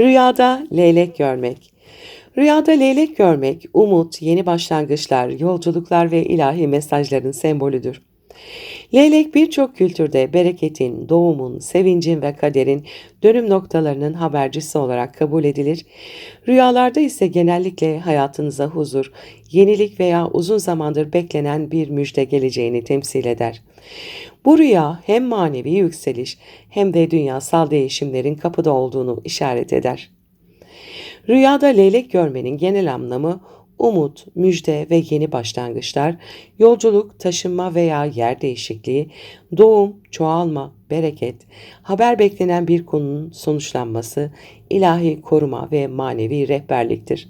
Rüyada leylek görmek. Rüyada leylek görmek, umut, yeni başlangıçlar, yolculuklar ve ilahi mesajların sembolüdür. Leylek birçok kültürde bereketin, doğumun, sevincin ve kaderin dönüm noktalarının habercisi olarak kabul edilir. Rüyalarda ise genellikle hayatınıza huzur, yenilik veya uzun zamandır beklenen bir müjde geleceğini temsil eder. Bu rüya hem manevi yükseliş hem de dünyasal değişimlerin kapıda olduğunu işaret eder. Rüyada leylek görmenin genel anlamı umut, müjde ve yeni başlangıçlar, yolculuk, taşınma veya yer değişikliği, doğum, çoğalma, bereket, haber beklenen bir konunun sonuçlanması, ilahi koruma ve manevi rehberliktir.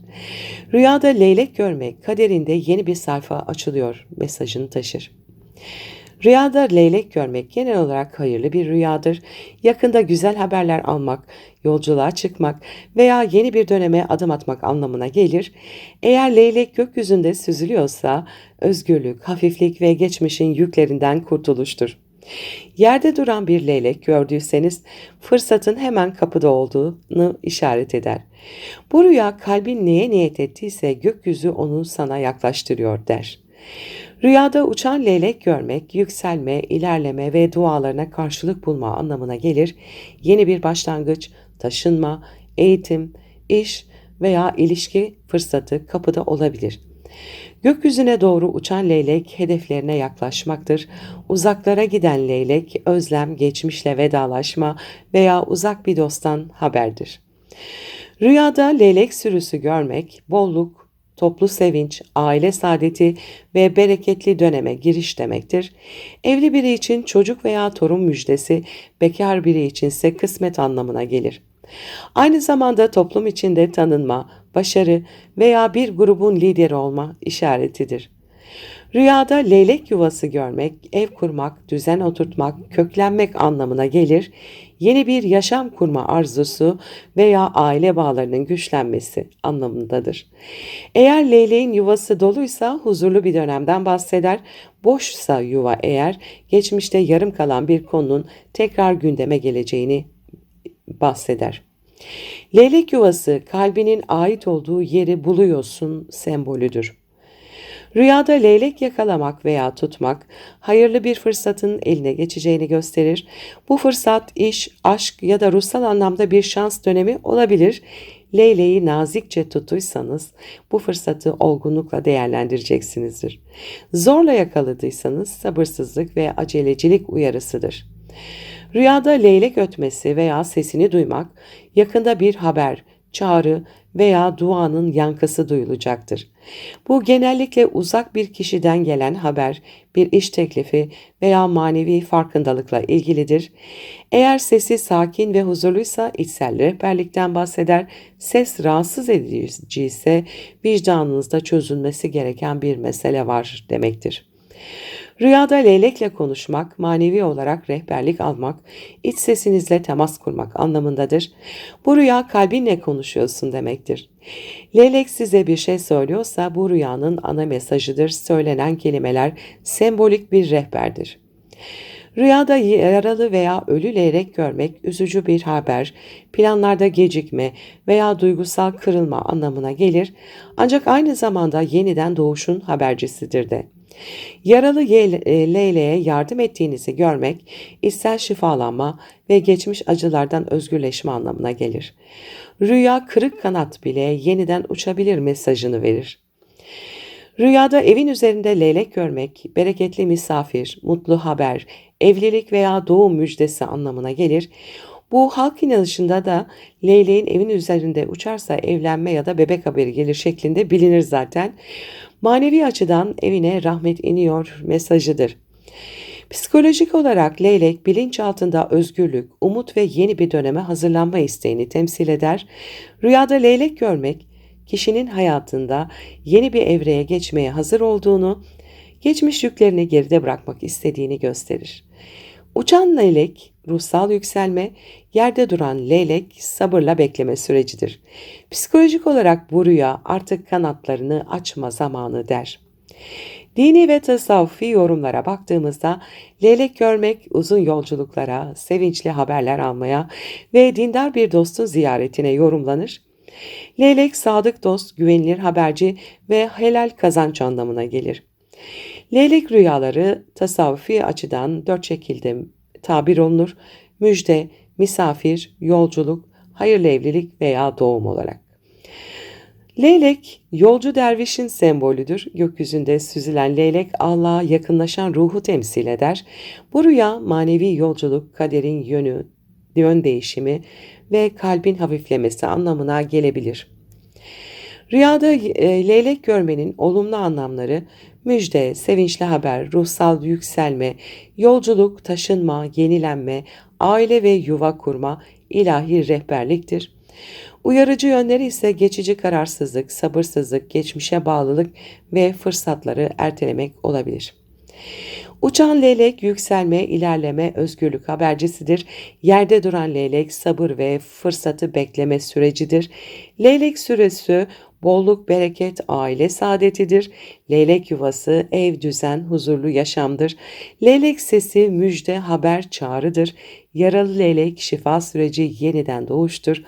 Rüyada leylek görmek kaderinde yeni bir sayfa açılıyor mesajını taşır. Rüyada leylek görmek genel olarak hayırlı bir rüyadır. Yakında güzel haberler almak, yolculuğa çıkmak veya yeni bir döneme adım atmak anlamına gelir. Eğer leylek gökyüzünde süzülüyorsa özgürlük, hafiflik ve geçmişin yüklerinden kurtuluştur. Yerde duran bir leylek gördüyseniz fırsatın hemen kapıda olduğunu işaret eder. Bu rüya kalbin neye niyet ettiyse gökyüzü onu sana yaklaştırıyor der. Rüyada uçan leylek görmek, yükselme, ilerleme ve dualarına karşılık bulma anlamına gelir. Yeni bir başlangıç, taşınma, eğitim, iş veya ilişki fırsatı kapıda olabilir. Gökyüzüne doğru uçan leylek hedeflerine yaklaşmaktır. Uzaklara giden leylek özlem, geçmişle vedalaşma veya uzak bir dosttan haberdir. Rüyada leylek sürüsü görmek, bolluk, toplu sevinç, aile saadeti ve bereketli döneme giriş demektir. Evli biri için çocuk veya torun müjdesi, bekar biri içinse kısmet anlamına gelir. Aynı zamanda toplum içinde tanınma, başarı veya bir grubun lideri olma işaretidir. Rüyada leylek yuvası görmek, ev kurmak, düzen oturtmak, köklenmek anlamına gelir. Yeni bir yaşam kurma arzusu veya aile bağlarının güçlenmesi anlamındadır. Eğer leyleğin yuvası doluysa huzurlu bir dönemden bahseder. Boşsa yuva eğer geçmişte yarım kalan bir konunun tekrar gündeme geleceğini bahseder. Leylek yuvası kalbinin ait olduğu yeri buluyorsun sembolüdür. Rüyada leylek yakalamak veya tutmak hayırlı bir fırsatın eline geçeceğini gösterir. Bu fırsat iş, aşk ya da ruhsal anlamda bir şans dönemi olabilir. Leyleği nazikçe tuttuysanız bu fırsatı olgunlukla değerlendireceksinizdir. Zorla yakaladıysanız sabırsızlık ve acelecilik uyarısıdır. Rüyada leylek ötmesi veya sesini duymak yakında bir haber, çağrı veya duanın yankısı duyulacaktır. Bu genellikle uzak bir kişiden gelen haber, bir iş teklifi veya manevi farkındalıkla ilgilidir. Eğer sesi sakin ve huzurluysa içsel rehberlikten bahseder, ses rahatsız edici ise vicdanınızda çözülmesi gereken bir mesele var demektir. Rüyada leylekle konuşmak, manevi olarak rehberlik almak, iç sesinizle temas kurmak anlamındadır. Bu rüya kalbinle konuşuyorsun demektir. Leylek size bir şey söylüyorsa bu rüyanın ana mesajıdır. Söylenen kelimeler sembolik bir rehberdir. Rüyada yaralı veya ölü leylek görmek üzücü bir haber, planlarda gecikme veya duygusal kırılma anlamına gelir. Ancak aynı zamanda yeniden doğuşun habercisidir de. Yaralı leyleğe yardım ettiğinizi görmek, içsel şifalanma ve geçmiş acılardan özgürleşme anlamına gelir. Rüya kırık kanat bile yeniden uçabilir mesajını verir. Rüyada evin üzerinde leylek görmek, bereketli misafir, mutlu haber, evlilik veya doğum müjdesi anlamına gelir. Bu halk inanışında da leyleğin evin üzerinde uçarsa evlenme ya da bebek haberi gelir şeklinde bilinir zaten. Manevi açıdan evine rahmet iniyor mesajıdır. Psikolojik olarak leylek bilinç altında özgürlük, umut ve yeni bir döneme hazırlanma isteğini temsil eder. Rüyada leylek görmek, kişinin hayatında yeni bir evreye geçmeye hazır olduğunu, geçmiş yüklerini geride bırakmak istediğini gösterir. Uçan leylek, ruhsal yükselme, yerde duran leylek sabırla bekleme sürecidir. Psikolojik olarak bu rüya artık kanatlarını açma zamanı der. Dini ve tasavvufi yorumlara baktığımızda leylek görmek uzun yolculuklara, sevinçli haberler almaya ve dindar bir dostun ziyaretine yorumlanır. Leylek sadık dost, güvenilir haberci ve helal kazanç anlamına gelir. Leylek rüyaları tasavvufi açıdan dört şekilde tabir olunur: müjde, misafir, yolculuk, hayırlı evlilik veya doğum olarak. Leylek, yolcu dervişin sembolüdür. Gökyüzünde süzülen leylek Allah'a yakınlaşan ruhu temsil eder. Bu rüya manevi yolculuk, kaderin yön değişimi ve kalbin hafiflemesi anlamına gelebilir. Rüyada leylek görmenin olumlu anlamları müjde, sevinçli haber, ruhsal yükselme, yolculuk, taşınma, yenilenme, aile ve yuva kurma, ilahi rehberliktir. Uyarıcı yönleri ise geçici kararsızlık, sabırsızlık, geçmişe bağlılık ve fırsatları ertelemek olabilir. Uçan leylek yükselme, ilerleme, özgürlük habercisidir. Yerde duran leylek sabır ve fırsatı bekleme sürecidir. Leylek süresi bolluk, bereket, aile saadetidir. Leylek yuvası ev, düzen, huzurlu yaşamdır. Leylek sesi müjde, haber, çağrıdır. Yaralı leylek şifa süreci, yeniden doğuştur.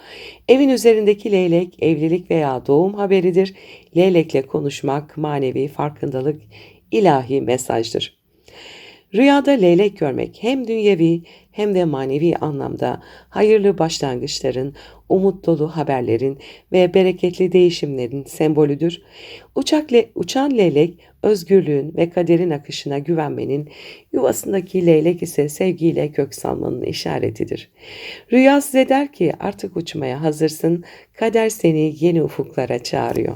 Evin üzerindeki leylek evlilik veya doğum haberidir. Leylekle konuşmak manevi farkındalık, ilahi mesajdır. Rüyada leylek görmek hem dünyevi hem de manevi anlamda hayırlı başlangıçların, umut dolu haberlerin ve bereketli değişimlerin sembolüdür. Uçan leylek özgürlüğün ve kaderin akışına güvenmenin, yuvasındaki leylek ise sevgiyle kök salmanın işaretidir. Rüya size der ki artık uçmaya hazırsın, kader seni yeni ufuklara çağırıyor.